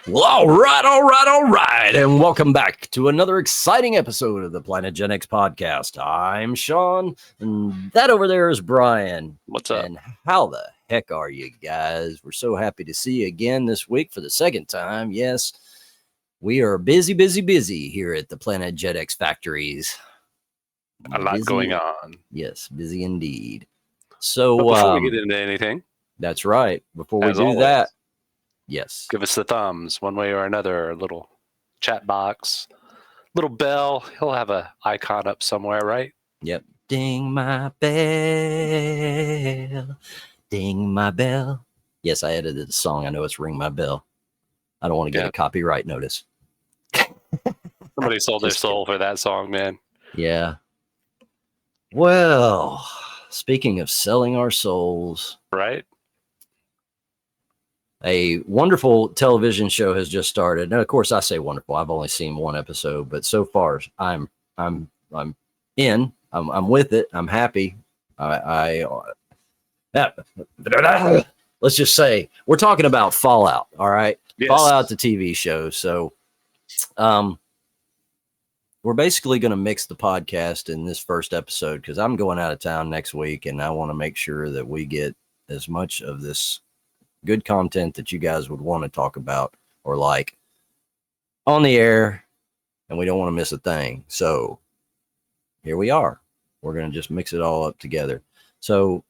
Well, all right, and welcome back to another exciting episode of the Planet Gen X podcast. I'm Sean, and that over there is Brian. What's up? And how the heck are you guys? We're so happy to see you again this week for the second time. Yes, we are busy here at the Planet Gen X factories. A lot going on. Yes, busy indeed. So before we get into anything, that's right. Before we do always, that, yes, give us the thumbs one way or another. A little chat box, little bell. He'll have an icon up somewhere, right? Yep. Ding my bell. Ding my bell. Yes, I edited the song. I know it's Ring My Bell. I don't want to get a copyright notice. Somebody sold their soul for that song, man. Yeah. Well, speaking of selling our souls, right? A wonderful television show has just started. Now, of course, I say wonderful. I've only seen one episode, but so far, I'm in. I'm with it. I'm happy. Let's just say we're talking about Fallout. All right, yes. Fallout, the TV show. So, we're basically going to mix the podcast in this first episode because I'm going out of town next week, and I want to make sure that we get as much of this good content that you guys would want to talk about or like on the air, and we don't want to miss a thing. So here we are. We're going to just mix it all up together. So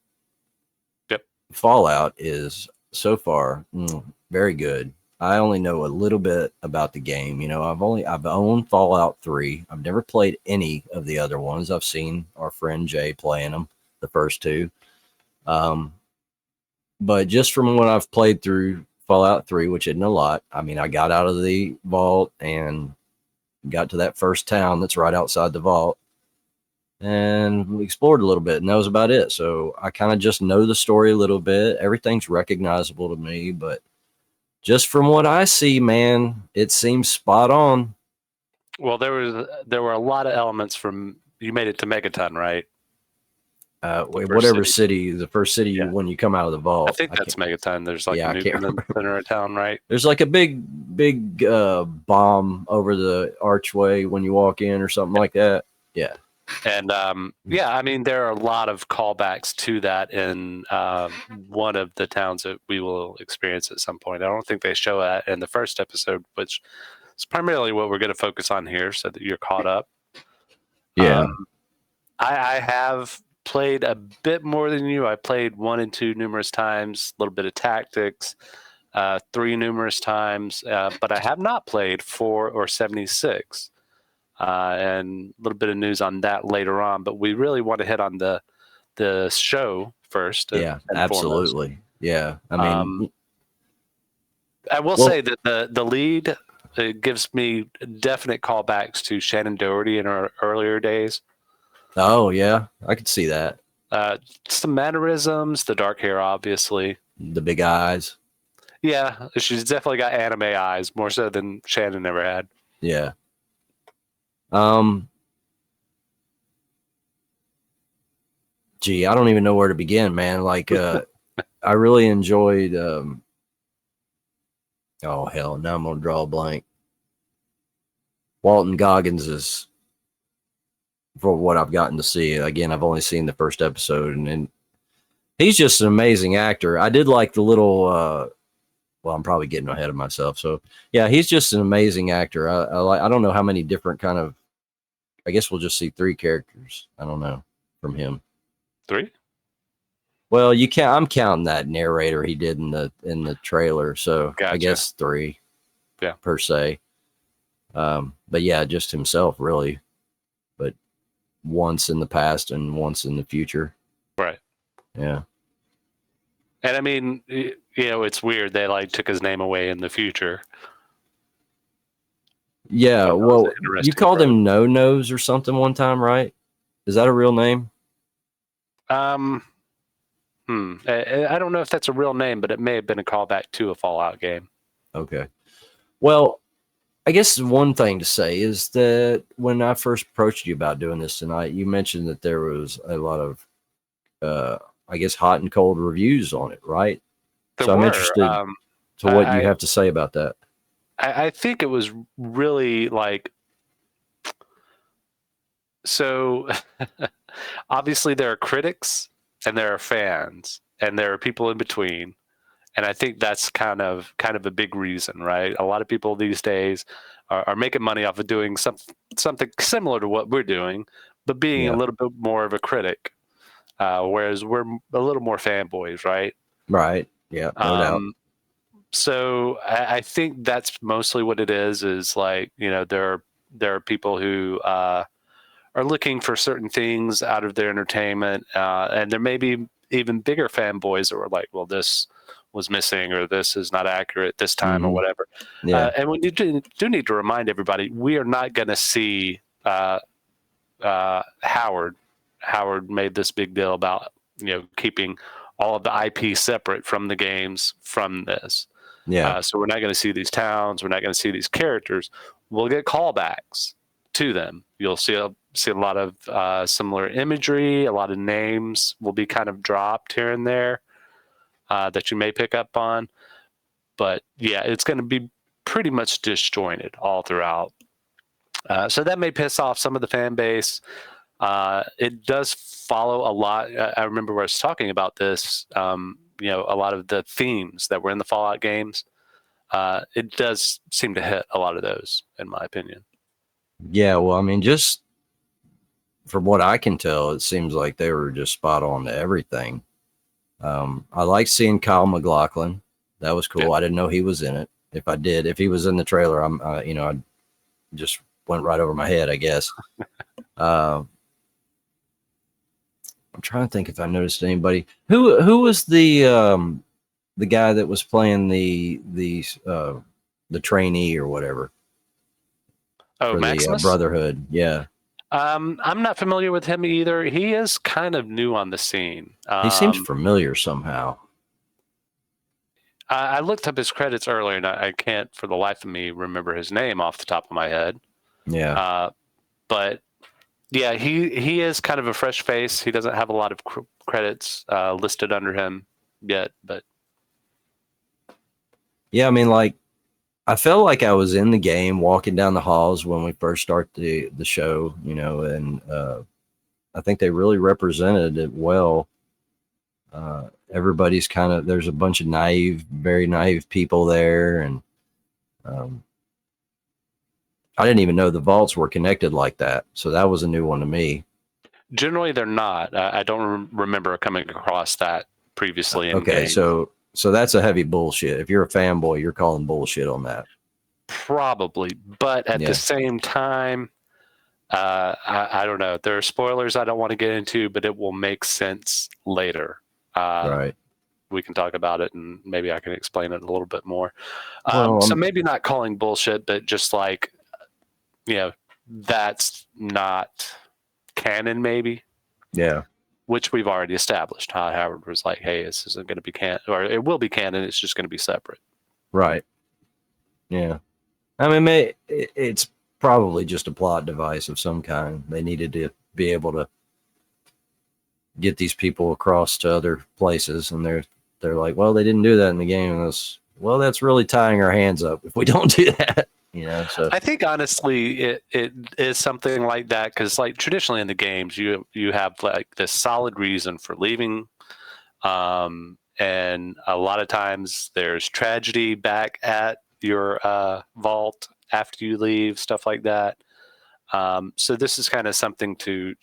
Fallout is so far very good. I only know a little bit about the game. You know, I've owned Fallout 3. I've never played any of the other ones. I've seen our friend Jay playing them, the first two. But just from what I've played through Fallout 3, which isn't a lot, I mean, I got out of the vault and got to that first town that's right outside the vault. And we explored a little bit, and that was about it. So I kind of just know the story a little bit. Everything's recognizable to me, but just from what I see, man, it seems spot on. Well, there were a lot of elements from you made it to Megaton, right? Whatever city, the first city when you come out of the vault. I think that's Megaton. There's like a nuke in the center of town, right? There's like a big bomb over the archway when you walk in or something like that. Yeah. And I mean, there are a lot of callbacks to that in one of the towns that we will experience at some point. I don't think they show that in the first episode, which is primarily what we're going to focus on here so that you're caught up. Yeah. I have played a bit more than you. I played 1 and 2 numerous times, a little bit of tactics, 3 numerous times, but I have not played 4 or 76. And a little bit of news on that later on, but we really want to hit on the show first. Yeah, absolutely. Foremost. Yeah, I mean, I will say that the lead gives me definite callbacks to Shannon Doherty in her earlier days. Oh yeah, I could see that. Some mannerisms, the dark hair, obviously, the big eyes. Yeah, she's definitely got anime eyes, more so than Shannon ever had. Yeah. Gee, I don't even know where to begin, man. Like, I really enjoyed, oh hell, now I'm going to draw a blank. Walton Goggins is, for what I've gotten to see, again, I've only seen the first episode, and he's just an amazing actor. I did like the little, well, I'm probably getting ahead of myself. So yeah, he's just an amazing actor. I don't know how many different kind of, I guess we'll just see 3 characters. I don't know from him. 3? Well, I'm counting that narrator he did in the trailer. So gotcha. I guess 3. Yeah. Per se. But yeah, just himself really, but once in the past and once in the future. Right. Yeah. And I mean, you know, it's weird they like took his name away in the future. Yeah, well, you called him No Nose or something one time, right? Is that a real name? I don't know if that's a real name, but it may have been a callback to a Fallout game. Okay. Well, I guess one thing to say is that when I first approached you about doing this tonight, you mentioned that there was a lot of, I guess, hot and cold reviews on it, right? I'm interested to what you have to say about that. I think it was really like, so obviously there are critics and there are fans and there are people in between. And I think that's kind of a big reason, right? A lot of people these days are making money off of doing something similar to what we're doing, but being a Yeah. little bit more of a critic, whereas we're a little more fanboys, right? Right. Yeah. No doubt. So I think that's mostly what it is like, there are people who are looking for certain things out of their entertainment, and there may be even bigger fanboys that were like, well, this was missing, or this is not accurate this time, or Hmm. whatever. Yeah. And we do need to remind everybody, we are not going to see Howard. Howard made this big deal about keeping all of the IP separate from the games from this. Yeah. So we're not going to see these towns. We're not going to see these characters. We'll get callbacks to them. You'll see a lot of similar imagery. A lot of names will be kind of dropped here and there that you may pick up on. But yeah, it's going to be pretty much disjointed all throughout. So that may piss off some of the fan base. It does follow a lot. I remember where I was talking about this. A lot of the themes that were in the Fallout games. It does seem to hit a lot of those, in my opinion. Yeah. Well, I mean, just from what I can tell, it seems like they were just spot on to everything. I like seeing Kyle MacLachlan. That was cool. Yeah. I didn't know he was in it. If he was in the trailer, I just went right over my head, I guess. I'm trying to think if I noticed anybody. Who was the guy that was playing the trainee or whatever? Oh, For Maximus? the Brotherhood. Yeah. I'm not familiar with him either. He is kind of new on the scene. He seems familiar somehow. I looked up his credits earlier, and I can't for the life of me remember his name off the top of my head. Yeah. But yeah, he is kind of a fresh face. He doesn't have a lot of credits listed under him yet, but yeah, I mean, like, I felt like I was in the game walking down the halls when we first start the show, and I think they really represented it well. Everybody's there's a bunch of very naive people there, and I didn't even know the vaults were connected like that. So that was a new one to me. Generally, they're not. I don't remember coming across that previously in Okay, games. so that's a heavy bullshit. If you're a fanboy, you're calling bullshit on that. Probably, but at the same time, I don't know. There are spoilers I don't want to get into, but it will make sense later. Right. We can talk about it, and maybe I can explain it a little bit more. Well, so maybe not calling bullshit, but just like, that's not canon, maybe. Yeah. Which we've already established. Howard was like, "Hey, this isn't going to be canon, or it will be canon. It's just going to be separate." Right. Yeah. I mean, it's probably just a plot device of some kind. They needed to be able to get these people across to other places, and they're like, well, they didn't do that in the game. And well, that's really tying our hands up if we don't do that. So I think honestly, it is something like that, because like traditionally in the games, you have like this solid reason for leaving, and a lot of times there's tragedy back at your vault after you leave, stuff like that. So this is kind of something to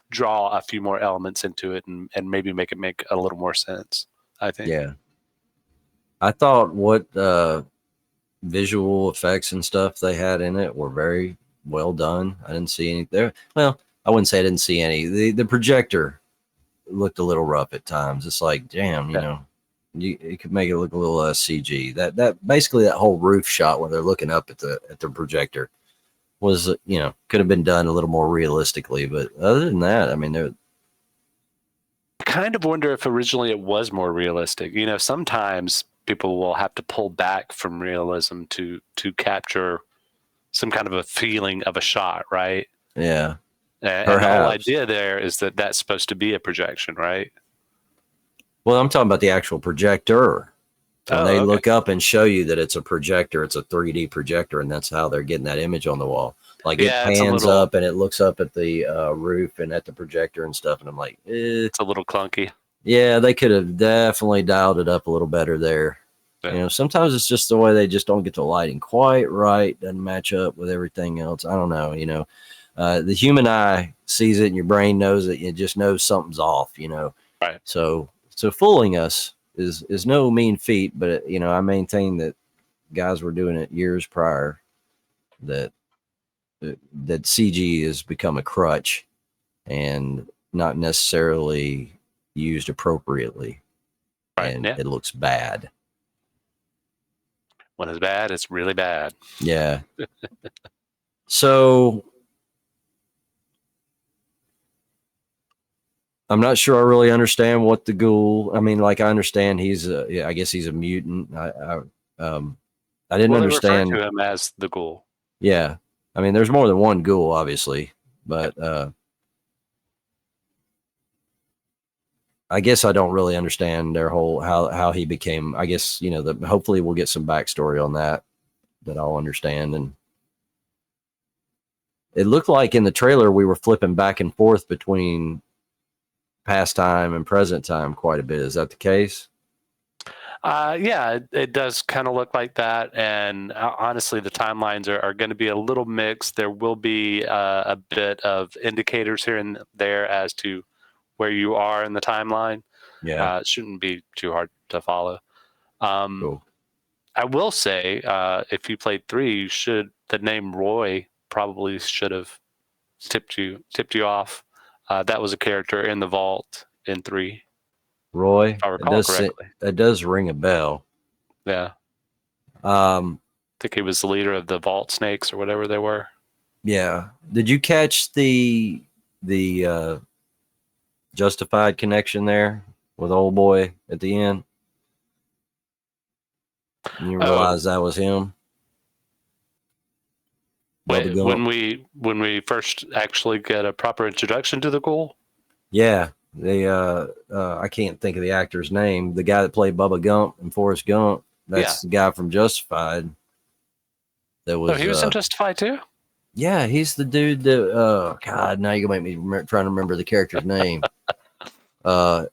draw a few more elements into it, and maybe make it make a little more sense, I think. Yeah. I thought what visual effects and stuff they had in it were very well done. I didn't see any there. Well, I wouldn't say I didn't see any. The projector looked a little rough at times. It's like, damn, it could make it look a little CG. That basically that whole roof shot where they're looking up at the projector was, could have been done a little more realistically. But other than that, I mean, I kind of wonder if originally it was more realistic. Sometimes people will have to pull back from realism to capture some kind of a feeling of a shot, right? Yeah. And the whole idea there is that that's supposed to be a projection, right? Well, I'm talking about the actual projector. When they look up and show you that it's a projector, it's a 3D projector, and that's how they're getting that image on the wall. Like it pans up and it looks up at the roof and at the projector and stuff. And I'm like, it's a little clunky. Yeah, they could have definitely dialed it up a little better there. Yeah. Sometimes it's just the way they just don't get the lighting quite right, doesn't match up with everything else. I don't know. The human eye sees it and your brain knows it. It just knows something's off, Right. So fooling us is no mean feat, but I maintain that guys were doing it years prior, that CG has become a crutch and not necessarily used appropriately. Right. And it looks bad. When it's bad, it's really bad. Yeah. So I'm not sure I really understand what the ghoul. I mean, like I understand I guess he's a mutant. I didn't understand. They refer to him as the ghoul. Yeah, I mean, there's more than one ghoul, obviously, but I guess I don't really understand their whole how he became. I guess hopefully we'll get some backstory on that I'll understand. And it looked like in the trailer we were flipping back and forth between past time and present time quite a bit. Is that the case? Yeah, it does kind of look like that. And honestly, the timelines are going to be a little mixed. There will be a bit of indicators here and there as to where you are in the timeline. Yeah. It shouldn't be too hard to follow. Cool. I will say, if you played 3, the name Roy probably should have tipped you off. That was a character in the vault in 3. Roy, if I recall correctly. That does ring a bell. Yeah. I think he was the leader of the Vault Snakes or whatever they were. Yeah. Did you catch the Justified connection there with old boy at the end? And you realize that was him? Wait, when we first actually get a proper introduction to the ghoul? Yeah. They I can't think of the actor's name. The guy that played Bubba Gump in Forrest Gump. That's the guy from Justified. That was. He was in Justified too. Yeah, he's the dude that. God, now you're gonna make me trying to remember the character's name. The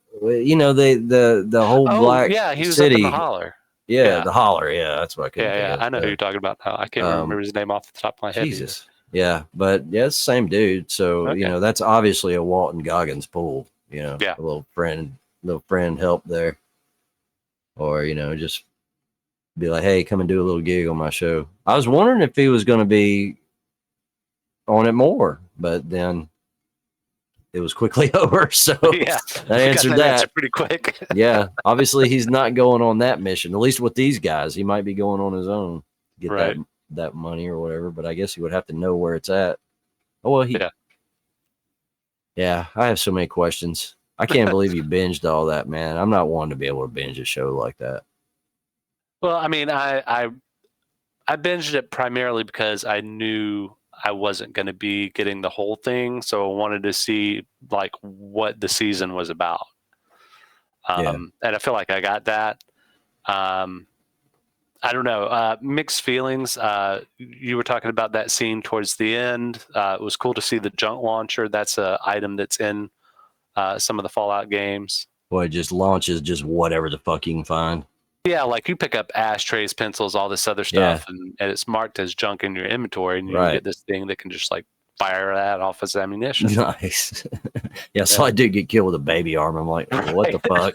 whole black. Yeah, he was city. Up in the holler. Yeah, the holler. Yeah, that's what I couldn't think of. I know who you're talking about now. I can't remember his name off the top of my head. Jesus. Yeah, but it's the same dude. So that's obviously a Walton Goggins pull. A little friend help there, or just be like, hey, come and do a little gig on my show. I was wondering if he was going to be on it more, but then it was quickly over. So that answered that pretty quick. Yeah, obviously he's not going on that mission. At least with these guys, he might be going on his own to get that money or whatever. But I guess he would have to know where it's at. Oh well, Yeah, I have so many questions. I can't believe you binged all that, man. I'm not one to be able to binge a show like that. Well, I mean, I binged it primarily because I knew I wasn't going to be getting the whole thing, so I wanted to see like what the season was about. And I feel like I got that. I don't know, mixed feelings. You were talking about that scene towards the end. It was cool to see the junk launcher. That's an item that's in some of the Fallout games. Boy, it just launches just whatever the fuck you can find. Yeah, like you pick up ashtrays, pencils, all this other stuff, and it's marked as junk in your inventory, and you get this thing that can just like fire that off as ammunition. Nice. So I did get killed with a baby arm. I'm like, what the fuck?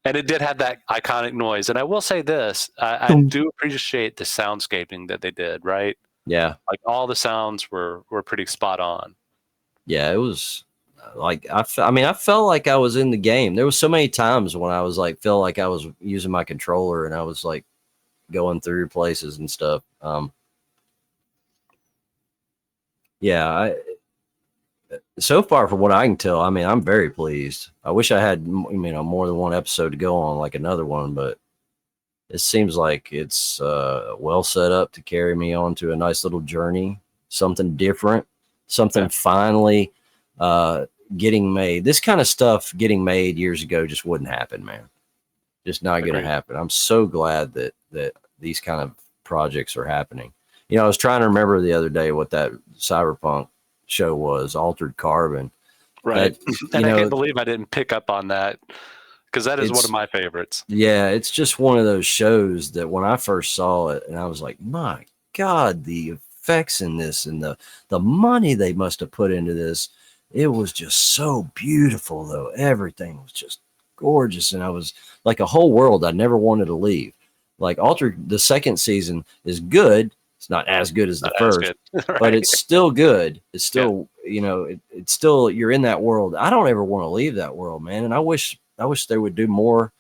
And it did have that iconic noise. And I will say this, I do appreciate the soundscaping that they did, right? Yeah. Like all the sounds were pretty spot on. Yeah, it was like, I felt like I was in the game. There was so many times when I was like, felt like I was using my controller and I was like going through places and stuff. So far from what I can tell, I mean, I'm very pleased. I wish I had, more than one episode to go on like another one, but it seems like it's well set up to carry me on to a nice little journey, something different, something finally getting made. This kind of stuff getting made years ago just wouldn't happen, man. Just not going to Agreed. happen. I'm so glad that these kind of projects are happening. You know, I was trying to remember the other day what that cyberpunk show was, Altered Carbon. Right. That, you And I can't know, believe I didn't pick up on that, because that is one of my favorites. yeah, it's just one of those shows that when I first saw it, and I was like, my God, the effects in this and the money they must have put into this. It was just so beautiful, though. Everything was just gorgeous, and I was like a whole world I never wanted to leave. Like Altered, the second season is good. It's not as good as the Not as first, good. Right. but it's still good. It's Yeah. still, you know, it's still, you're in that world. I don't ever want to leave that world, man. And I wish they would do more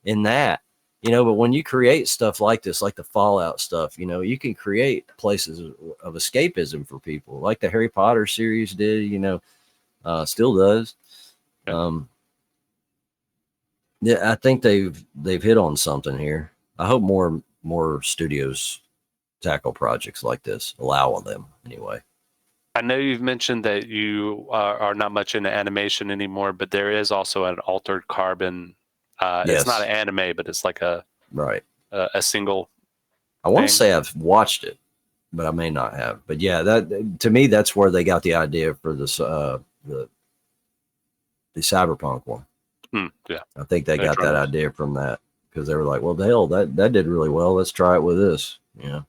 in that, you know. But when you create stuff like this, like the Fallout stuff, you know, you can create places of escapism for people, like the Harry Potter series did, you know, still does. Yeah. Yeah, I think they've hit on something here. I hope more studios tackle projects like this, allow them anyway. I know you've mentioned that you are not much into animation anymore, but there is also an Altered Carbon. It's not an anime, but it's like a single. I want to thing. say I've watched it, but I may not have. But yeah, that to me, that's where they got the idea for this the cyberpunk one. Yeah, I think they got that idea from that, because they were like, well, the hell, that did really well. Let's try it with this. Yeah.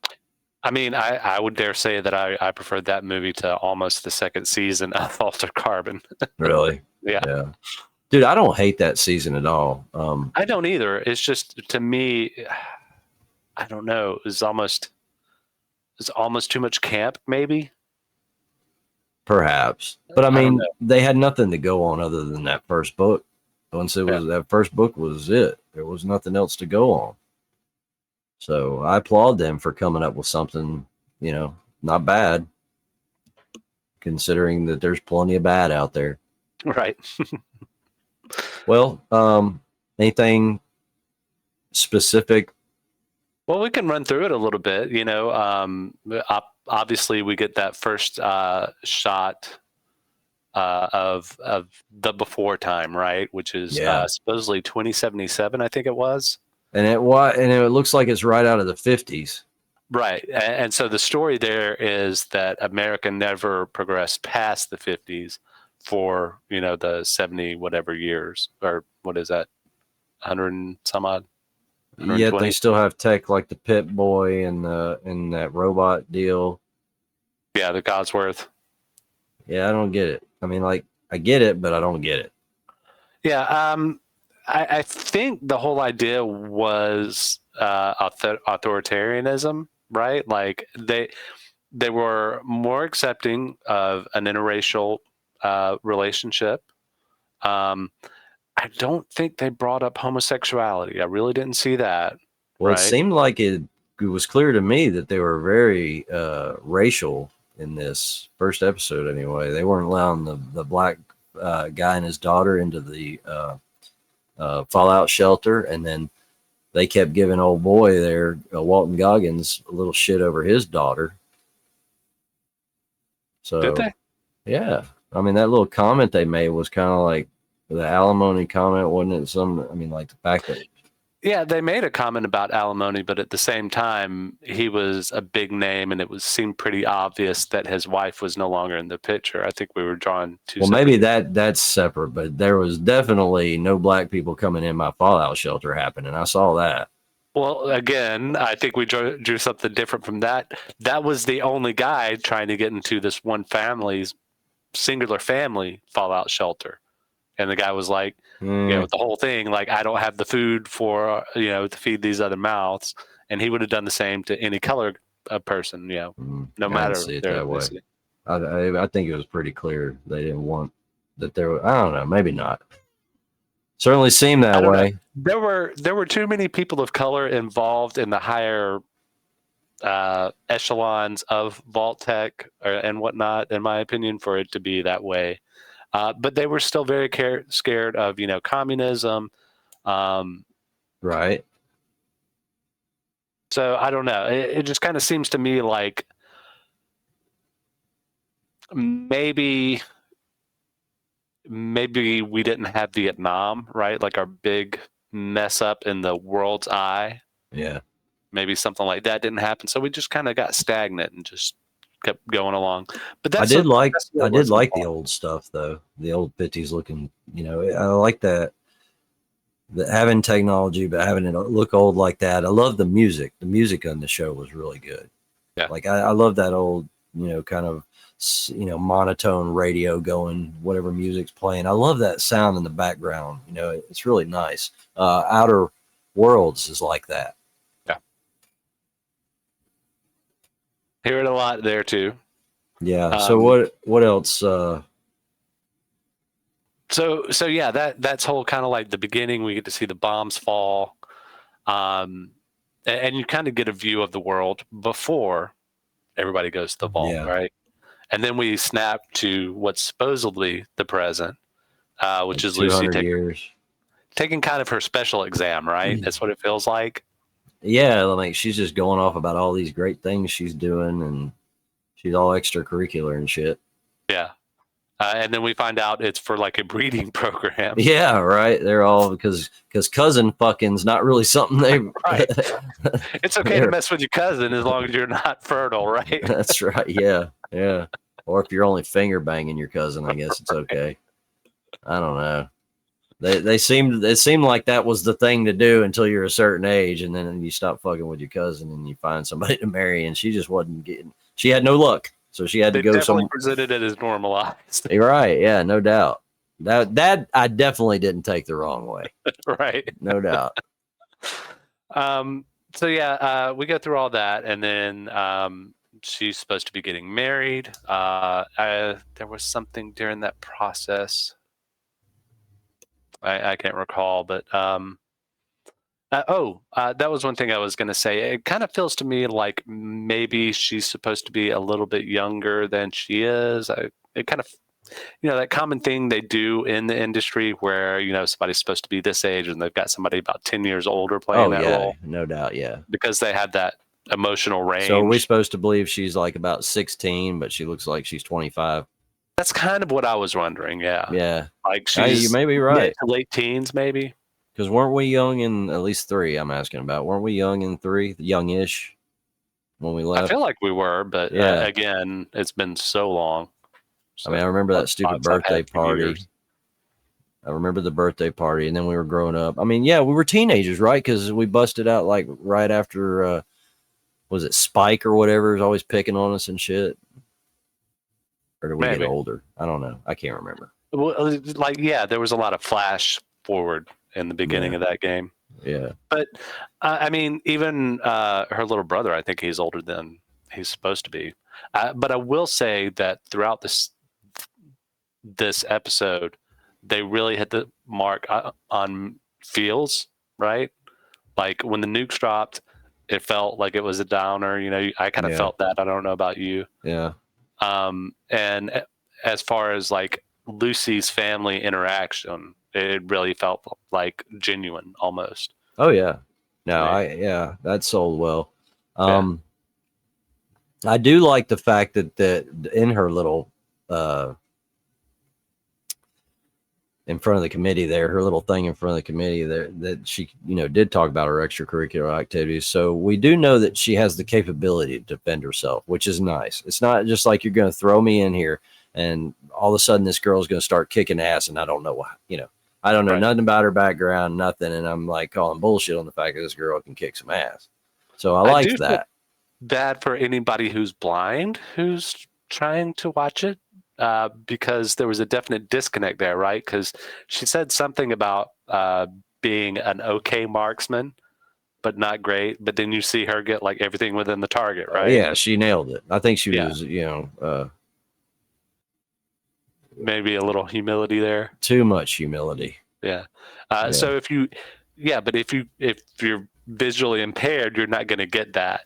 I mean, I would dare say that I preferred that movie to almost the second season of Altered Carbon. Really? Yeah. Dude, I don't hate that season at all. I don't either. It's just, to me, I don't know. It's almost too much camp, maybe. Perhaps, but I mean, they had nothing to go on other than that first book. Once it was that first book was it. There was nothing else to go on. So I applaud them for coming up with something, you know, not bad, considering that there's plenty of bad out there. Right. Well, anything specific? Well, we can run through it a little bit. You know, obviously we get that first shot of the before time, right? Which is supposedly 2077, I think it was. And it looks like it's right out of the 50s. Right. And so the story there is that America never progressed past the 50s for, you know, the 70 whatever years, or what is that, 100 and some odd. Yet they still have tech like the Pit Boy and that robot deal. Yeah, the Godsworth. Yeah, I don't get it. I mean, like, I get it, but I don't get it. Yeah, I think the whole idea was authoritarianism, right? Like they were more accepting of an interracial relationship. I don't think they brought up homosexuality. I really didn't see that. Well, right? It seemed like it was clear to me that they were very racial in this first episode anyway. They weren't allowing the black guy and his daughter into the fallout shelter, and then they kept giving old boy there, Walton Goggins, a little shit over his daughter. So, did they? Yeah. I mean, that little comment they made was kind of like the alimony comment, wasn't it? I mean, like the fact that. Yeah, they made a comment about alimony, but at the same time, he was a big name, and it seemed pretty obvious that his wife was no longer in the picture. I think we were drawn to. Well, maybe that's separate, but there was definitely no black people coming in my fallout shelter happening. I saw that. Well, again, I think we drew something different from that. That was the only guy trying to get into this one family's singular family fallout shelter. And the guy was like, you know, the whole thing, like, I don't have the food for, you know, to feed these other mouths. And he would have done the same to any colored person, you know, no matter their ethnicity. I think it was pretty clear they didn't want that there were, I don't know, maybe not. Certainly seemed that way. There were too many people of color involved in the higher echelons of Vault Tech and whatnot, in my opinion, for it to be that way. But they were still very scared of, you know, communism. Right. So I don't know. It just kind of seems to me like maybe we didn't have Vietnam, right? Like our big mess up in the world's eye. Yeah. Maybe something like that didn't happen. So we just kind of got stagnant and just kept going along. But I that's did like what I it did was like for. the old stuff though. The old 50s looking, I like that. Having technology, but having it look old like that. I love the music. The music on the show was really good. Yeah. Like I love that old, kind of, monotone radio going, whatever music's playing. I love that sound in the background. It's really nice. Outer Worlds is like that. Yeah. Hear it a lot there too. Yeah. So what else? So yeah, that's whole kind of like the beginning. We get to see the bombs fall, and you kind of get a view of the world before everybody goes to the vault, Yeah. right? And then we snap to what's supposedly the present, which is Lucy 200 years. taking kind of her special exam, right? That's what it feels like. Yeah, like she's just going off about all these great things she's doing, and she's all extracurricular and shit. Yeah. And then we find out it's for like a breeding program. Yeah, right. They're all because cousin fucking's not really something they. Right. It's okay to mess with your cousin as long as you're not fertile, right? That's right. Yeah, yeah. Or if you're only finger banging your cousin, I guess it's okay. I don't know. It seemed like that was the thing to do until you're a certain age, and then you stop fucking with your cousin and you find somebody to marry, and she just wasn't getting. She had no luck, so she had to go. Definitely presented it as normalized. You're right. Yeah, no doubt. That I definitely didn't take the wrong way. Right. No doubt. So yeah, we go through all that, and then she's supposed to be getting married. There was something during that process. I can't recall, but that was one thing I was going to say. It kind of feels to me like maybe she's supposed to be a little bit younger than she is. It kind of, that common thing they do in the industry where, somebody's supposed to be this age and they've got somebody about 10 years older playing that role. No doubt. Yeah. Because they have that emotional range. So are we supposed to believe she's like about 16, but she looks like she's 25? That's kind of what I was wondering. Yeah. Yeah. Like she's you may be right. Late teens, maybe. Because weren't we young in at least 3? I'm asking about. Weren't we young in 3? Youngish when we left? I feel like we were, but again, it's been so long. So, I remember that stupid birthday party. I remember the birthday party, and then we were growing up. We were teenagers, right? Because we busted out like right after, was it Spike or whatever? Was always picking on us and shit. Or did we get older? I don't know. I can't remember. Well, there was a lot of flash forward in the beginning of that game. Yeah. But, even her little brother, I think he's older than he's supposed to be. But I will say that throughout this episode, they really hit the mark on feels, right? Like when the nukes dropped, it felt like it was a downer. I kind of felt that. I don't know about you. Yeah. And as far as like Lucy's family interaction, it really felt like genuine almost. Oh yeah. No, that sold well. I do like the fact that in her little in front of the committee there, her little thing in front of the committee there, that she, did talk about her extracurricular activities. So we do know that she has the capability to defend herself, which is nice. It's not just like you're going to throw me in here and all of a sudden this girl's going to start kicking ass and I don't know why, I don't know nothing about her background, nothing. And I'm like calling bullshit on the fact that this girl can kick some ass. So I liked that. Bad for anybody who's blind, who's trying to watch it. Because there was a definite disconnect there, right? Because she said something about being an okay marksman, but not great. But then you see her get like everything within the target, right? Yeah, she nailed it. I think she was, maybe a little humility there. Too much humility. Yeah. So if you're visually impaired, you're not going to get that.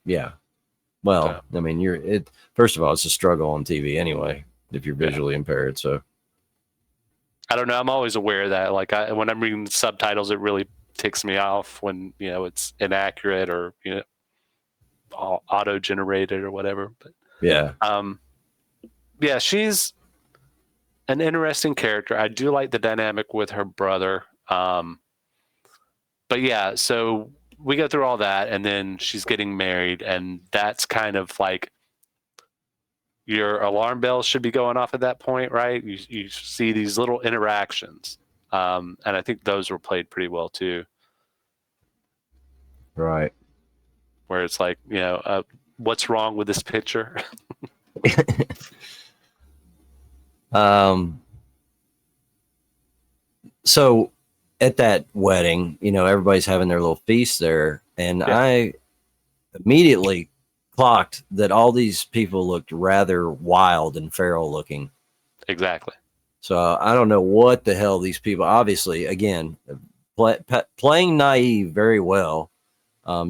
Yeah. Well, first of all, it's a struggle on TV anyway, if you're visually impaired. So I don't know. I'm always aware of that. Like when I'm reading the subtitles, it really ticks me off when, it's inaccurate or, auto generated or whatever. But she's an interesting character. I do like the dynamic with her brother. but yeah, so we go through all that, and then she's getting married, and that's kind of like your alarm bells should be going off at that point, right? You see these little interactions, and I think those were played pretty well too. Right. Where it's like, what's wrong with this picture? So at that wedding, everybody's having their little feast there, and Yeah. I immediately clocked that all these people looked rather wild and feral looking. Exactly. So I don't know what the hell these people, obviously, again, playing naive very well.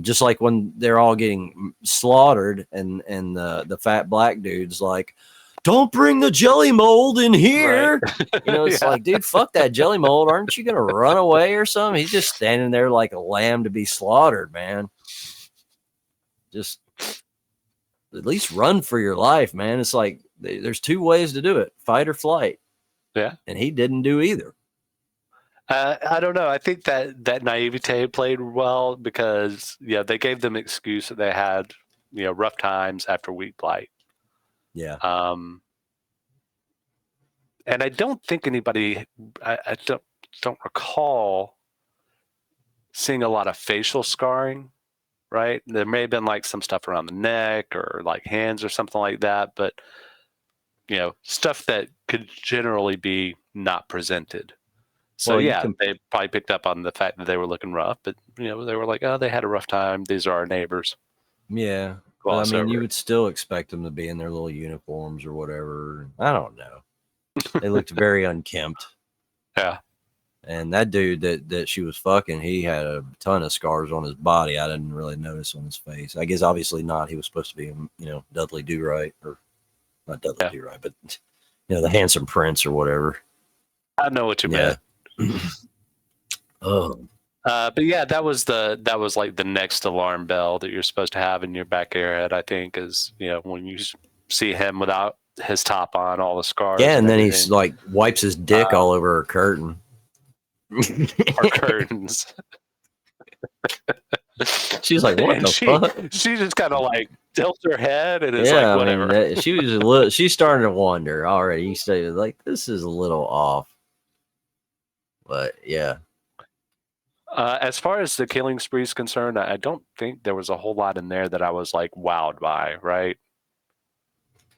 Just like when they're all getting slaughtered and the fat black dude's like, don't bring the jelly mold in here. Right. It's like, dude, fuck that jelly mold. Aren't you going to run away or something? He's just standing there like a lamb to be slaughtered, man. Just at least run for your life, man. It's like there's two ways to do it, fight or flight. Yeah. And he didn't do either. I don't know. I think that naivete played well because, they gave them excuse that they had, rough times after wheat blight. Yeah. And I don't think anybody, I don't recall seeing a lot of facial scarring, right? There may have been like some stuff around the neck or like hands or something like that, but stuff that could generally be not presented. So they probably picked up on the fact that they were looking rough, but they were like, oh, they had a rough time. These are our neighbors. Yeah. But, I mean, you would still expect them to be in their little uniforms or whatever. I don't know. They looked very unkempt. Yeah. And that dude that she was fucking, he had a ton of scars on his body. I didn't really notice on his face. I guess obviously not. He was supposed to be, Dudley Do-Right, or not Dudley Do-Right, but the handsome prince or whatever. I know what you meant. Oh. But yeah, that was like the next alarm bell that you're supposed to have in your back of your head, I think, is, when you see him without his top on, all the scars. Yeah, and then he's like wipes his dick all over her curtain. Or curtains. She's like, what the fuck? She just kind of like tilts her head and it's like, whatever. I mean, she's starting to wonder already. You say, like, this is a little off. But yeah. As far as the killing spree is concerned, I don't think there was a whole lot in there that I was like wowed by, right?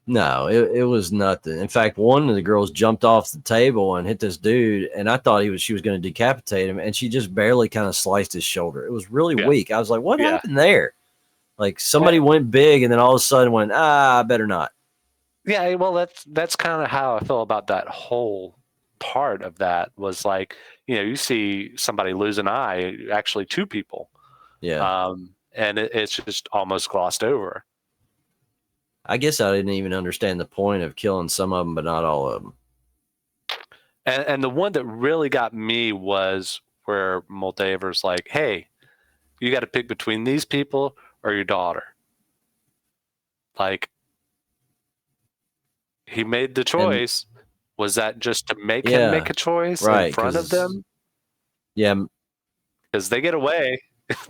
No, it was nothing. In fact, one of the girls jumped off the table and hit this dude, and I thought she was going to decapitate him, and she just barely kind of sliced his shoulder. It was really weak. I was like, what happened there? Like somebody went big, and then all of a sudden went, I better not. Yeah, well, that's kind of how I feel about that whole part of that. Was like, you see somebody lose an eye, actually two people. Yeah. And it's just almost glossed over. I guess I didn't even understand the point of killing some of them, but not all of them. And the one that really got me was where Moldaver's like, hey, you got to pick between these people or your daughter. Like, he made the choice. Was that just to make him make a choice in front of them? Yeah. Because they get away.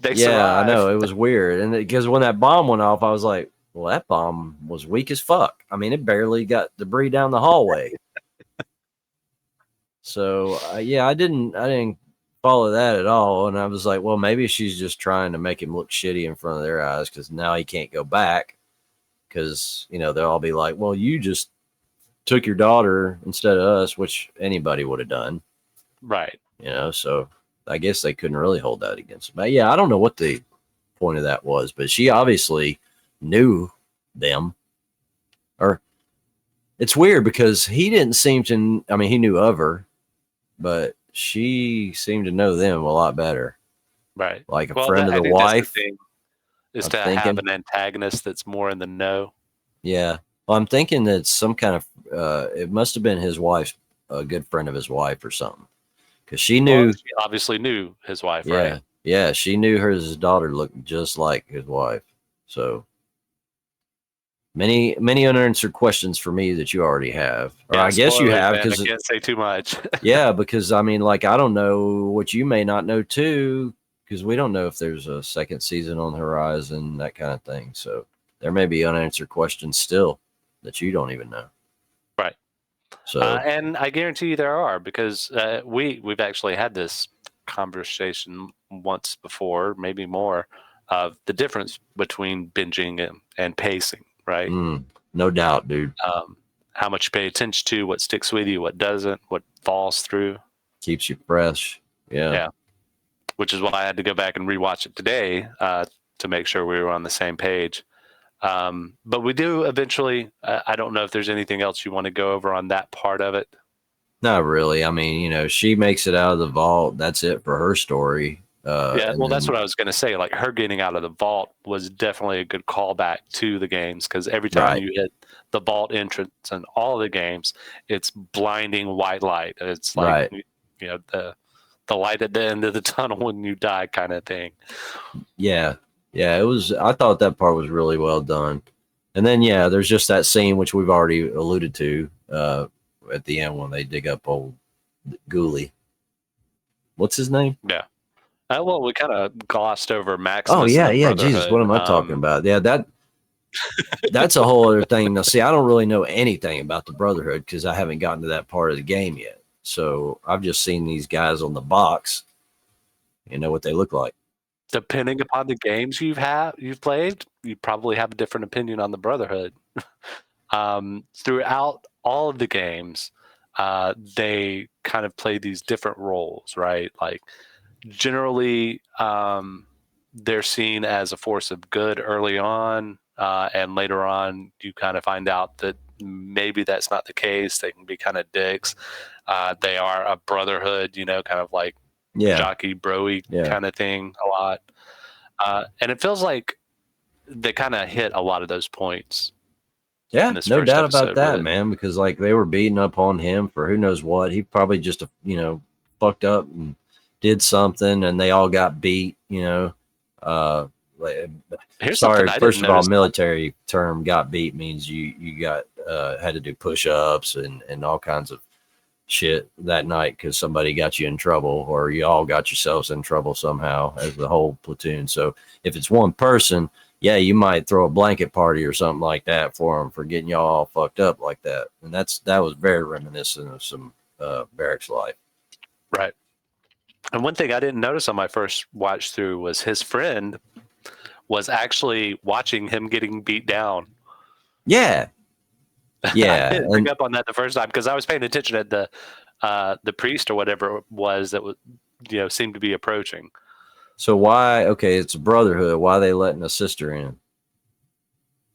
They survive. I know. It was weird. And because when that bomb went off, I was like, well, that bomb was weak as fuck. I mean, it barely got debris down the hallway. So, I didn't follow that at all. And I was like, well, maybe she's just trying to make him look shitty in front of their eyes because now he can't go back. Because, they'll all be like, well, you just took your daughter instead of us, which anybody would have done. Right. So I guess they couldn't really hold that against him. But yeah, I don't know what the point of that was, but she obviously knew them. Or it's weird because he didn't seem to, I mean, he knew of her, but she seemed to know them a lot better. Right. Like a friend of the wife. Is to have an antagonist that's more in the know. Yeah. Well, I'm thinking that some kind of, it must have been his wife's, a good friend of his wife or something. Because she knew. Well, she obviously knew his wife, yeah, right? Yeah, she knew his daughter looked just like his wife. So many unanswered questions for me that you already have. Or I guess you have, because I can't say too much. Yeah, because I mean, like, I don't know what you may not know too. because we don't know if there's a second season on the horizon, that kind of thing. So there may be unanswered questions still that you don't even know. Right. So and I guarantee you there are, because we've actually had this conversation once before, maybe more, of the difference between binging and pacing, right? no doubt, dude. How much you pay attention to, what sticks with you, what doesn't, what falls through. Keeps you fresh. Yeah. Which is why I had to go back and rewatch it today to make sure we were on the same page. But we do eventually. I don't know if there's anything else you want to go over on that part of it. Not really. I mean, you know, she makes it out of the vault. That's it for her story. Well, that's what I was going to say. Like, her getting out of the vault was definitely a good callback to the games, because every time you hit the vault entrance in all the games, it's blinding white light. It's like, you know, the light at the end of the tunnel when you die, kind of thing. Yeah, it was. I thought that part was really well done. And then there's just that scene which we've already alluded to at the end when they dig up old Ghoulie. What's his name? Yeah. Well, we kind of glossed over Max. Oh yeah. Jesus, what am I talking about? Yeah, that's a whole other thing. Now, see, I don't really know anything about the Brotherhood because I haven't gotten to that part of the game yet. So I've just seen these guys on the box. You know what they look like. Depending upon the games you've played, you probably have a different opinion on the Brotherhood. Throughout all of the games, they kind of play these different roles, right? Like, generally, they're seen as a force of good early on, and later on, you kind of find out that maybe that's not the case. They can be kind of dicks. They are a brotherhood, you know, kind of like jockey, broy kind of thing a lot. And it feels like they kind of hit a lot of those points. Yeah, no doubt about that, man, because like they were beating up on him for who knows what. He probably just, fucked up and did something and they all got beat, sorry, first of all, military term got beat means you got had to do push-ups and all kinds of shit that night because somebody got you in trouble or you all got yourselves in trouble somehow as the whole platoon. So if it's one person, you might throw a blanket party or something like that for them for getting y'all all fucked up like that. And that was very reminiscent of some barracks life. Right. And one thing I didn't notice on my first watch through was his friend was actually watching him getting beat down. Yeah. Yeah. I didn't pick up on that the first time because I was paying attention at the priest or whatever it was that was, seemed to be approaching. So why? Okay, it's a brotherhood. Why are they letting a sister in?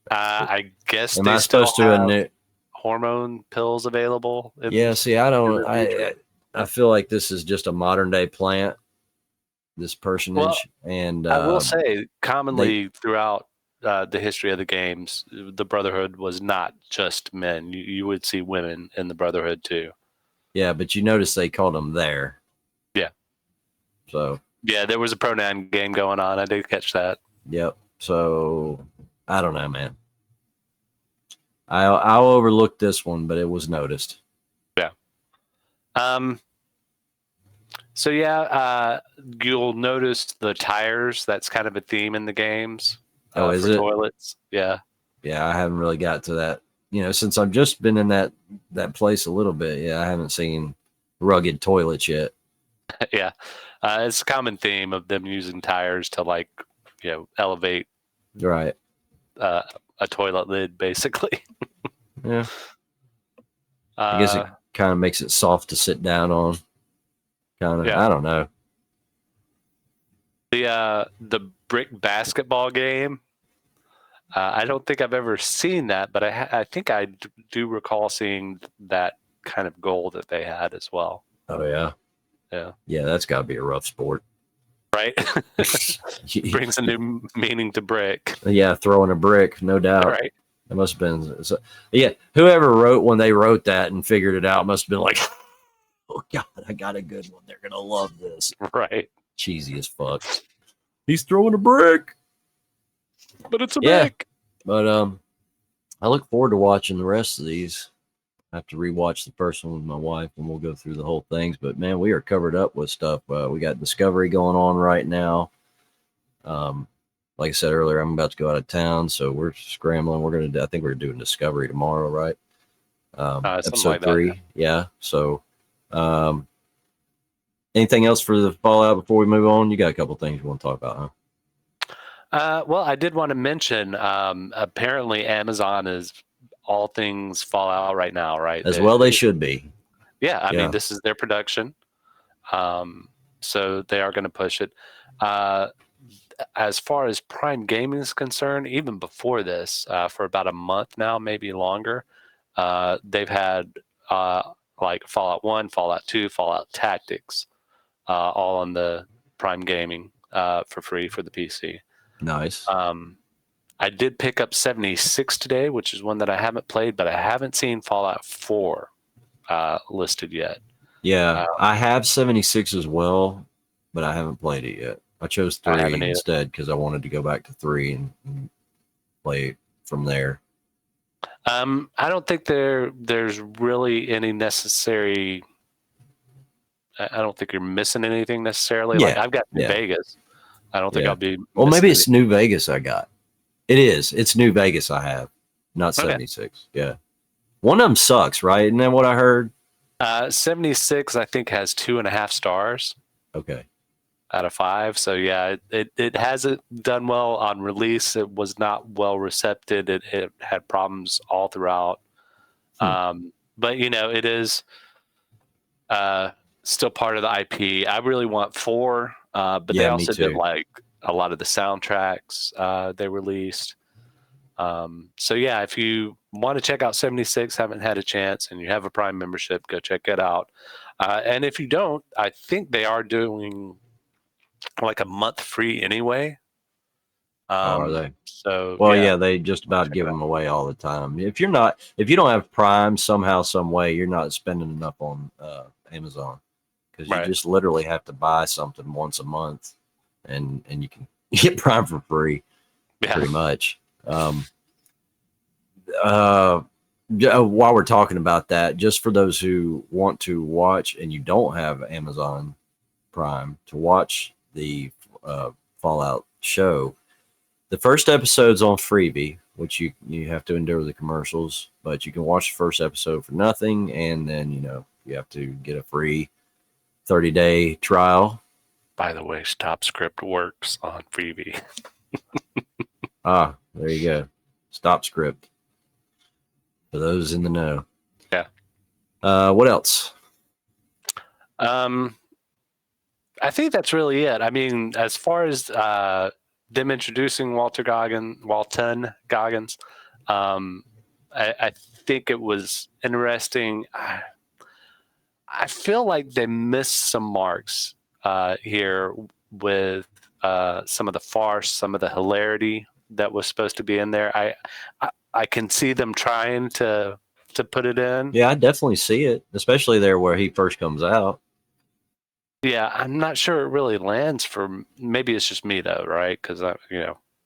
I guess am I supposed to have hormone pills available? See, I don't. I feel like this is just a modern day plant. This personage, and I will say, commonly throughout the history of the games, the Brotherhood was not just men. You would see women in the Brotherhood too. Yeah, but you notice they called them there. Yeah. So. Yeah, there was a pronoun game going on. I did catch that. Yep. So I don't know, man. I'll overlook this one, but it was noticed. Yeah. So you'll notice the tires. That's kind of a theme in the games. Oh, is it? Toilets. Yeah. Yeah, I haven't really got to that. Since I've just been in that place a little bit. Yeah, I haven't seen rugged toilets yet. Yeah. It's a common theme of them using tires to elevate right a toilet lid, basically. Yeah. I guess it kind of makes it soft to sit down on. Kind of. Yeah. I don't know. The brick basketball game. I don't think I've ever seen that, but I think I do recall seeing that kind of goal that they had as well. Oh yeah. Yeah, that's got to be a rough sport. Right? Brings a new meaning to brick. Yeah, throwing a brick, no doubt. Right. It must have been. Whoever wrote when they wrote that and figured it out must have been like, oh, God, I got a good one. They're going to love this. Right. Cheesy as fuck. He's throwing a brick. But it's a brick. But I look forward to watching the rest of these. I have to rewatch the first one with my wife, and we'll go through the whole things. But man, we are covered up with stuff. We got Discovery going on right now. Like I said earlier, I'm about to go out of town, so we're scrambling. I think we're doing Discovery tomorrow, right? Episode like 3, that, yeah. So, anything else for the Fallout before we move on? You got a couple things you want to talk about, huh? Well, I did want to mention. Apparently, Amazon is all things Fallout right now, right? As well, they should be. Yeah, I mean, this is their production, so they are going to push it. As far as Prime Gaming is concerned, even before this, for about a month now, maybe longer, they've had like Fallout 1, Fallout 2, Fallout Tactics, all on the Prime Gaming for free for the PC. Nice. I did pick up 76 today, which is one that I haven't played, but I haven't seen Fallout 4 listed yet. Yeah, I have 76 as well, but I haven't played it yet. I chose 3 instead because I wanted to go back to 3 and play from there. I don't think there's really any necessary. I don't think you're missing anything necessarily. Yeah, like I've got New Vegas. I don't think I'll be. Well, maybe it's New Vegas I got. It is. It's New Vegas I have, not 76. Yeah. One of them sucks, right? Isn't that what I heard? 76, I think, has 2.5 stars. Okay. Out of 5. So yeah, it hasn't done well on release. It was not well received. It had problems all throughout. But it is still part of the IP. I really want 4, but they also did like a lot of the soundtracks they released. So yeah, if you want to check out 76, haven't had a chance, and you have a Prime membership, go check it out. And if you don't, I think they are doing like a month free anyway. Are they? So yeah, they just about give them away all the time. If you don't have Prime somehow, some way, you're not spending enough on Amazon, because you just literally have to buy something once a month, and you can get Prime for free, pretty much. While we're talking about that, just for those who want to watch and you don't have Amazon Prime to watch the Fallout show, the first episode's on Freebie, which you have to endure the commercials, but you can watch the first episode for nothing, and then you have to get a free 30-day trial. By the way, Stop Script works on Freebie. There you go. Stop Script. For those in the know. Yeah. What else? I think that's really it. I mean, as far as them introducing Walton Goggins, I think it was interesting. I feel like they missed some marks here with some of the farce, some of the hilarity that was supposed to be in there. I can see them trying to put it in. Yeah, I definitely see it, especially there where he first comes out. Yeah, I'm not sure it really lands for. Maybe it's just me though, right? Because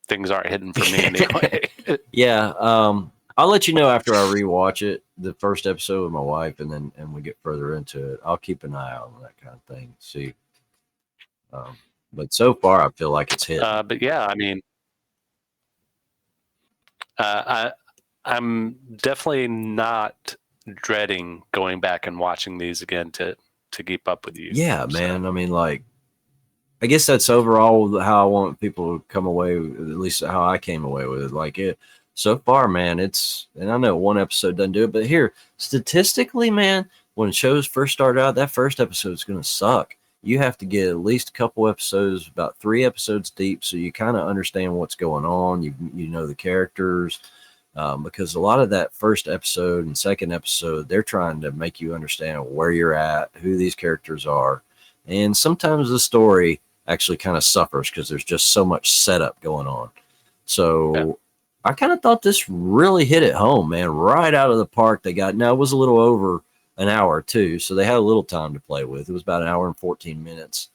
things aren't hidden for me anyway. Yeah, I'll let you know after I rewatch it, the first episode with my wife, and we get further into it. I'll keep an eye out on that kind of thing. See, but so far I feel like it's hit. But yeah, I mean, I'm definitely not dreading going back and watching these again to keep up with you. Yeah, man. I mean, like, I guess that's overall how I want people to come away, at least how I came away with it. Like, so far, man, and I know one episode doesn't do it, but here, statistically, man, when shows first start out, that first episode is going to suck. You have to get at least a couple episodes, about 3 episodes deep, so you kind of understand what's going on. You know the characters. Because a lot of that first episode and second episode, they're trying to make you understand where you're at, who these characters are. And sometimes the story actually kind of suffers because there's just so much setup going on. So I kind of thought this really hit it home, man, right out of the park. Now it was a little over an hour too, so they had a little time to play with. It was about an hour and 14 minutes.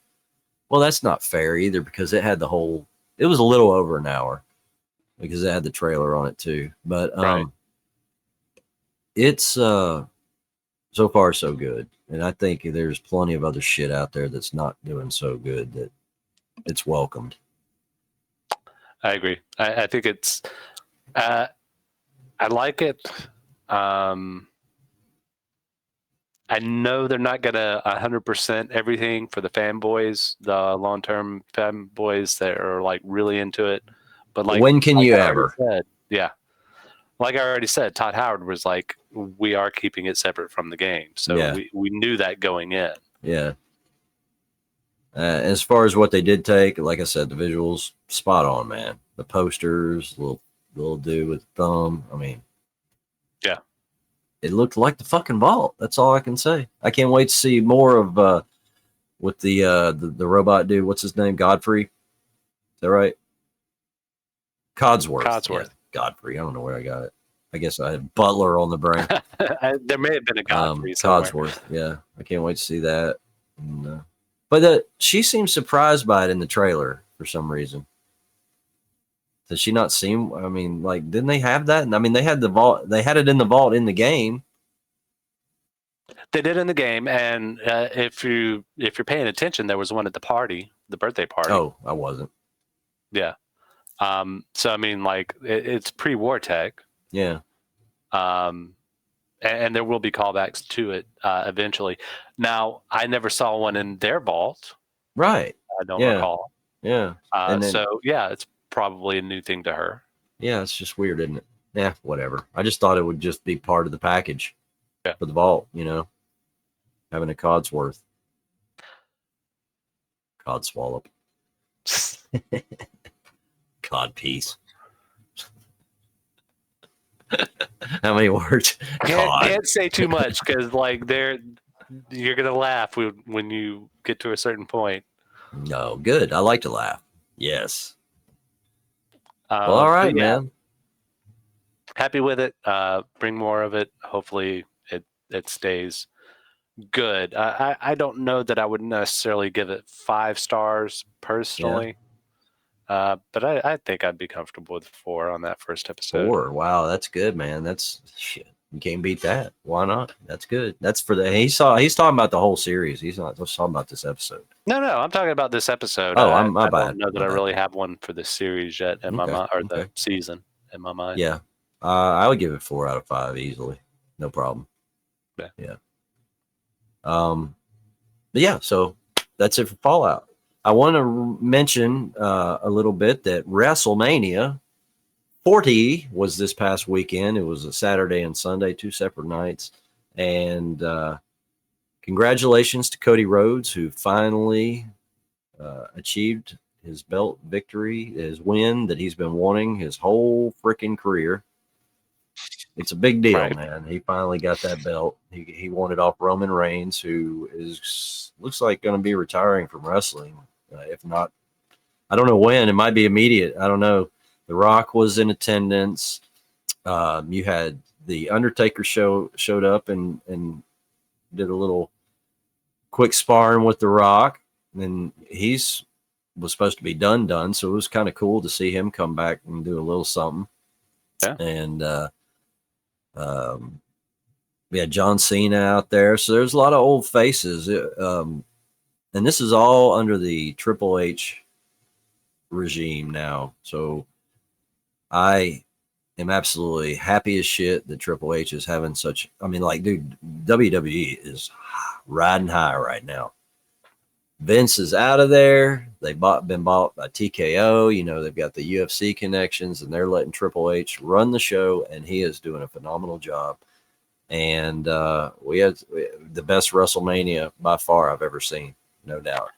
Well, that's not fair either, because it was a little over an hour, because it had the trailer on it too. But it's so far so good. And I think there's plenty of other shit out there that's not doing so good that it's welcomed. I agree. I think it's, I like it. I know they're not going to 100% everything for the fanboys, the long-term fanboys that are like really into it. But like, when can you ever? Yeah. Like I already said, Todd Howard was like, we are keeping it separate from the game. So Yeah. we knew that going in. Yeah. As far as what they did take, like I said, the visuals, spot on, man. The posters, little dude with the thumb. I mean, yeah, it looked like the fucking vault. That's all I can say. I can't wait to see more of with the robot dude. What's his name? Godfrey. Is that right? Codsworth. Yeah, Godfrey. I don't know where I got it. I guess I had Butler on the brain. There may have been a Godfrey Codsworth. Yeah, I can't wait to see that. And, but she seems surprised by it in the trailer for some reason. Does she not seem? I mean, like, didn't they have that? I mean, they had the vault. They had it in the vault in the game. They did in the game, and if you're paying attention, there was one at the party, the birthday party. Oh, I wasn't. Yeah. So I mean, like, it's pre-war tech. Yeah. And there will be callbacks to it eventually. Now, I never saw one in their vault. Right. I don't recall. Yeah. So yeah, it's probably a new thing to her. Yeah, it's just weird, isn't it? Yeah, whatever. I just thought it would just be part of the package for the vault, you know, having a Codsworth. Codswallop. Cod piece. How many words? Can't say too much because like you're gonna laugh when you get to a certain point. No, good. I like to laugh. Yes. Well, all right, man. Happy with it. Bring more of it. Hopefully it stays good. I don't know that I would necessarily give it 5 stars personally. But I think I'd be comfortable with 4 on that first episode. 4. Wow, that's good, man. That's shit. You can't beat that. Why not? That's good. That's for he's talking about the whole series. He's not just talking about this episode. No, I'm talking about this episode. Oh, I bad. don't know that I really have one for the series yet in my mind, or the season in my mind. Yeah. I would give it 4 out of 5 easily. No problem. Yeah. But yeah, so that's it for Fallout. I want to mention a little bit that Wrestlemania 40 was this past weekend. It was a Saturday and Sunday, 2 separate nights. And congratulations to Cody Rhodes, who finally achieved his belt victory, his win that he's been wanting his whole freaking career. It's a big deal, man. He finally got that belt. He won it off Roman Reigns, who looks like going to be retiring from wrestling. If not, I don't know when. It might be immediate. I don't know. The Rock was in attendance. You had the Undertaker showed up and did a little quick sparring with the Rock. And was supposed to be done. So it was kind of cool to see him come back and do a little something. Yeah. And we had John Cena out there. So there's a lot of old faces. And this is all under the Triple H regime now. So I am absolutely happy as shit that Triple H is having such, I mean, like, dude, WWE is riding high right now. Vince is out of there. They've been bought by TKO. You know, they've got the UFC connections, and they're letting Triple H run the show, and he is doing a phenomenal job. And we had the best WrestleMania by far I've ever seen, no doubt.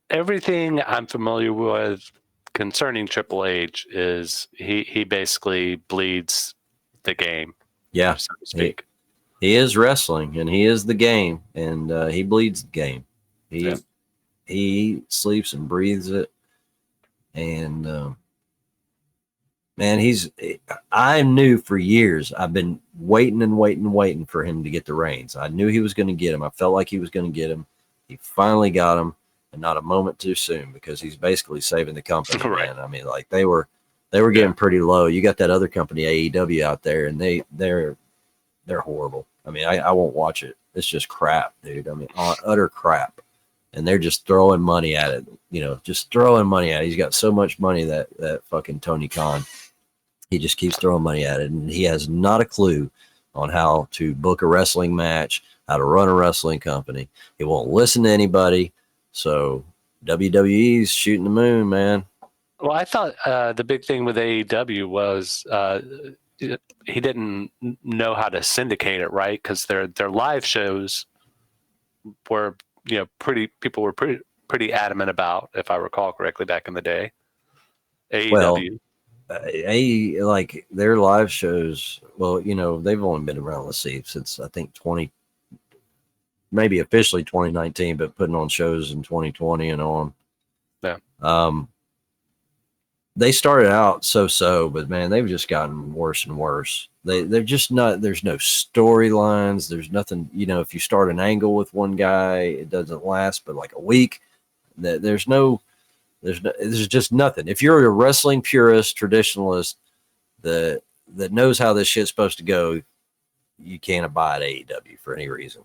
Everything I'm familiar with concerning Triple H is he basically bleeds the game. Yeah, so to speak. He is wrestling, and he is the game, and he bleeds the game. He sleeps and breathes it. And man, I knew for years, I've been waiting for him to get the reins. I knew he was going to get him. I felt like he was going to get him. He finally got him, and not a moment too soon, because he's basically saving the company. Right. Man. I mean, like they were getting pretty low. You got that other company, AEW, out there, and they're horrible. I mean, I won't watch it. It's just crap, dude. I mean, utter crap. And they're just throwing money at it, just throwing money at it. He's got so much money, that fucking Tony Khan. He just keeps throwing money at it, and he has not a clue on how to book a wrestling match, how to run a wrestling company. He won't listen to anybody. So WWE's shooting the moon, man. Well, I thought the big thing with AEW was he didn't know how to syndicate it, right? Because their live shows were, people were pretty adamant about, if I recall correctly, back in the day. AEW. Well, like their live shows, well, they've only been around, let's see, since I think maybe officially 2019, but putting on shows in 2020 and on. Yeah. They started out so, but man, they've just gotten worse and worse. They're just not, there's no storylines. There's nothing, if you start an angle with one guy, it doesn't last but like a week. There's just nothing. If you're a wrestling purist, traditionalist that knows how this shit's supposed to go, you can't abide AEW for any reason.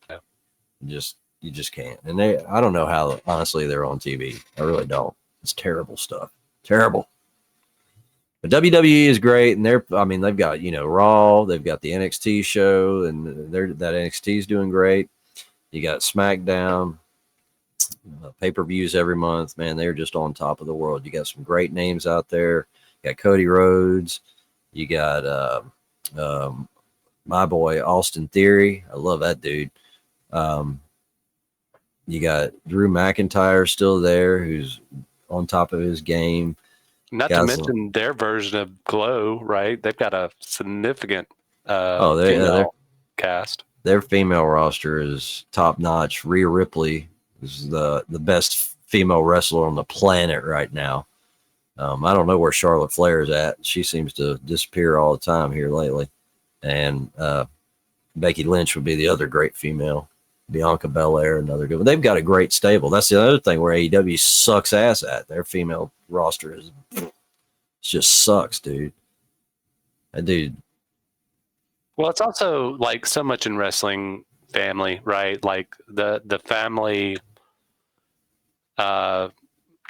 Yeah. You just can't. And I don't know how, honestly, they're on TV. I really don't. It's terrible stuff. Terrible. But WWE is great, and they've got, Raw, they've got the NXT show, and that NXT is doing great. You got SmackDown, pay-per-views every month. Man, they're just on top of the world. You got some great names out there. You got Cody Rhodes. You got my boy Austin Theory. I love that dude. You got Drew McIntyre still there, who's on top of his game. Not to mention their version of Glow, right? They've got a significant female cast. Their female roster is top notch. Rhea Ripley is the best female wrestler on the planet right now. I don't know where Charlotte Flair is at. She seems to disappear all the time here lately. And Becky Lynch would be the other great female. Bianca Belair, another good one. They've got a great stable. That's the other thing where AEW sucks ass at. Their female roster just sucks, dude. That dude. Well, it's also like so much in wrestling family, right? Like the family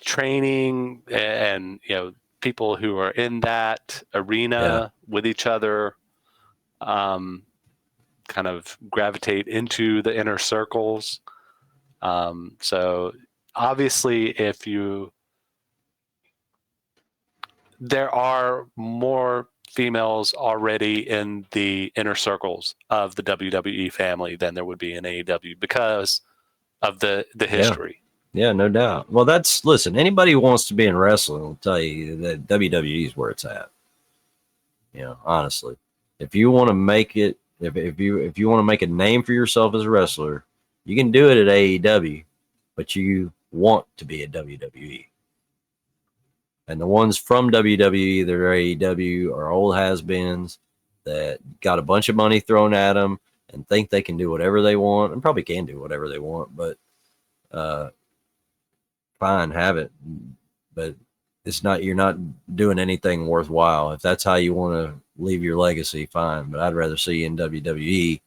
training and people who are in that arena with each other kind of gravitate into the inner circles. So obviously there are more females already in the inner circles of the WWE family than there would be in AEW because of the history. Yeah, no doubt. Well, listen, anybody who wants to be in wrestling will tell you that WWE is where it's at. Honestly, if you want to make it, if you want to make a name for yourself as a wrestler, you can do it at AEW, but you want to be at WWE. And the ones from WWE that are AEW are old has-beens that got a bunch of money thrown at them and think they can do whatever they want, and probably can do whatever they want, but fine, have it. But you're not doing anything worthwhile. If that's how you want to leave your legacy, fine. But I'd rather see you in WWE,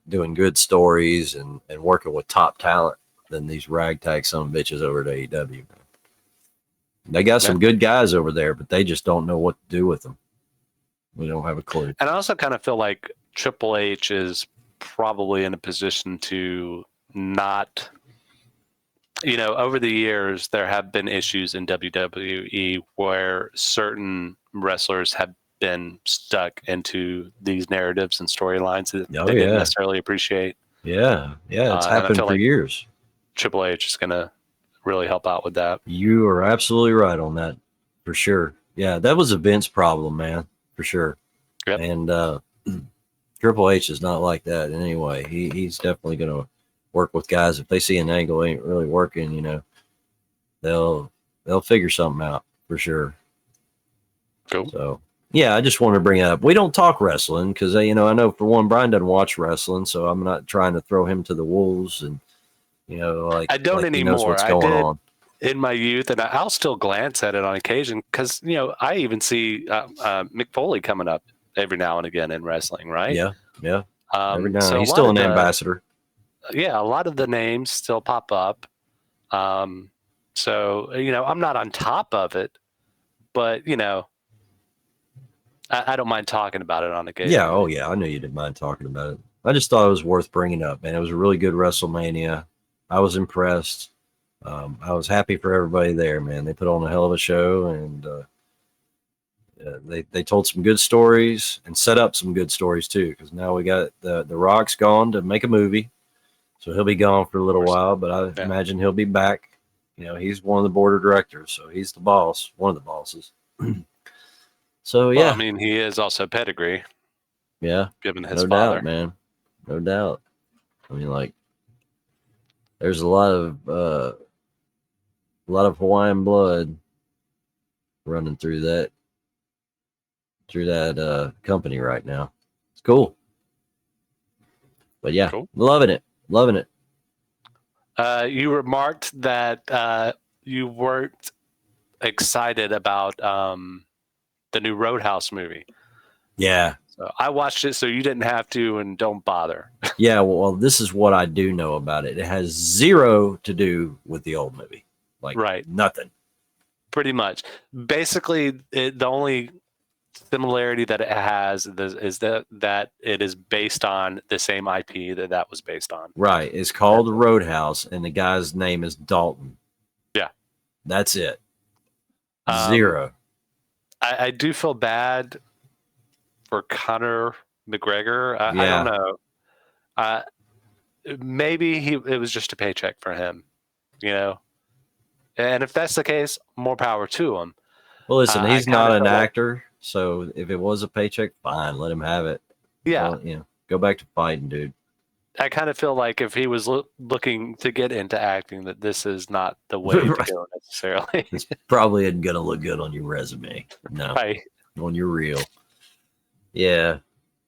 doing good stories and working with top talent than these ragtag son of bitches over at AEW. They got some good guys over there, but they just don't know what to do with them. We don't have a clue. And I also kind of feel like Triple H is probably in a position to not, over the years, there have been issues in WWE where certain wrestlers have been stuck into these narratives and storylines that they didn't necessarily appreciate. Yeah. It's happened for years. Triple H is going to really help out with that. You are absolutely right on that, for sure. Yeah, that was a Vince problem, man, for sure. Yep. And Triple H is not like that in any way. He's definitely going to work with guys. If they see an angle ain't really working, they'll figure something out for sure. Cool. So yeah, I just wanted to bring it up. We don't talk wrestling because I know for one, Brian doesn't watch wrestling, so I'm not trying to throw him to the wolves. And I don't anymore. What's going on in my youth, and I'll still glance at it on occasion because I even see Mick Foley coming up every now and again in wrestling, right? Yeah, yeah. Every now So he's still an ambassador. Yeah, a lot of the names still pop up. So I'm not on top of it, but I don't mind talking about it on occasion. Yeah, oh yeah, I knew you didn't mind talking about it. I just thought it was worth bringing up, man. It was a really good WrestleMania. I was impressed. I was happy for everybody there, man. They put on a hell of a show, and they told some good stories and set up some good stories too. Because now we got the Rock's gone to make a movie, so he'll be gone for a little while. But I imagine he'll be back. He's one of the board of directors, so he's the boss, one of the bosses. So yeah, well, I mean, he is also pedigree. Yeah, given his no father. doubt, man, no doubt. I mean, like, there's a lot of Hawaiian blood running through that company right now. It's cool, but yeah, Cool. loving it. You remarked that you weren't excited about the new Roadhouse movie. Yeah. So I watched it, so you didn't have to, and don't bother. Yeah, well, this is what I do know about it. It has zero to do with the old movie. Like, right. Nothing. Pretty much. Basically, the only similarity that it has is that it is based on the same IP that was based on. Right. It's called Roadhouse, and the guy's name is Dalton. Yeah. That's it. Zero. I do feel bad for Conor McGregor. I don't know. Maybe it was just a paycheck for him, and if that's the case, more power to him. Well, listen, he's not an actor, so if it was a paycheck, fine, let him have it. Yeah. Well, go back to fighting, dude. I kind of feel like if he was looking to get into acting, that this is not the way to go necessarily. It's probably isn't going to look good on your resume. No. Right. On your reel. Yeah.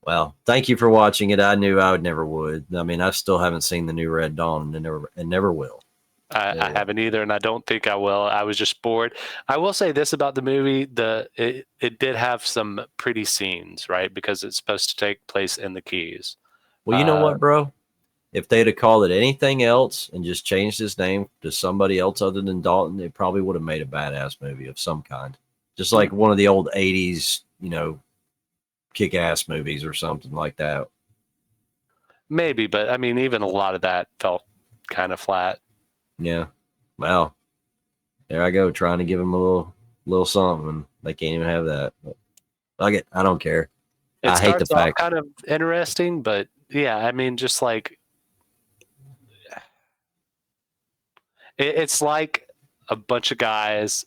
Well, thank you for watching it. I knew I never would. I mean, I still haven't seen the new Red Dawn and never will. I haven't either, and I don't think I will. I was just bored. I will say this about the movie: it did have some pretty scenes, right? Because it's supposed to take place in the Keys. Well, you know what, bro? If they'd have called it anything else and just changed his name to somebody else other than Dalton, it probably would have made a badass movie of some kind. Just like one of the old 80s, kick-ass movies or something like that. Maybe, but I mean, even a lot of that felt kind of flat. Yeah. Well, there I go, trying to give him a little something, and they can't even have that. But fuck it, I don't care. I hate the fact. Kind of interesting, but yeah, I mean, just like it's like a bunch of guys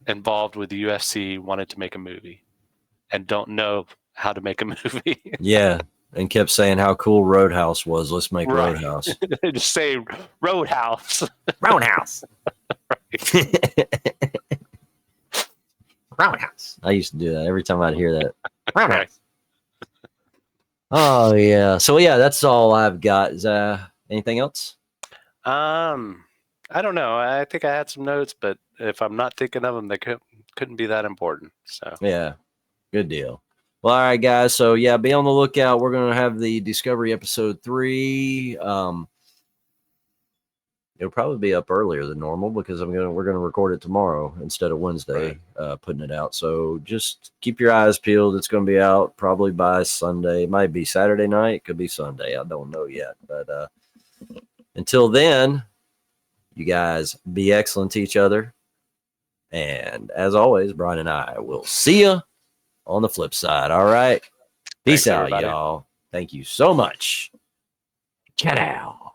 involved with the UFC wanted to make a movie and don't know how to make a movie. Yeah. And kept saying how cool Roadhouse was. Let's make Roadhouse. Just say Roadhouse. Roadhouse. Roadhouse. I used to do that every time I'd hear that. Roadhouse. Oh yeah. So yeah, that's all I've got. Is anything else? I don't know. I think I had some notes, but if I'm not thinking of them, they couldn't be that important. So yeah, good deal. Well, all right, guys. So yeah, be on the lookout. We're gonna have the Discovery episode 3. It'll probably be up earlier than normal because we're gonna record it tomorrow instead of Wednesday, putting it out. So just keep your eyes peeled. It's gonna be out probably by Sunday. It might be Saturday night. It could be Sunday. I don't know yet. But until then, you guys be excellent to each other. And as always, Brian and I will see you on the flip side. All right. Peace out, y'all. Thank you so much. Ciao.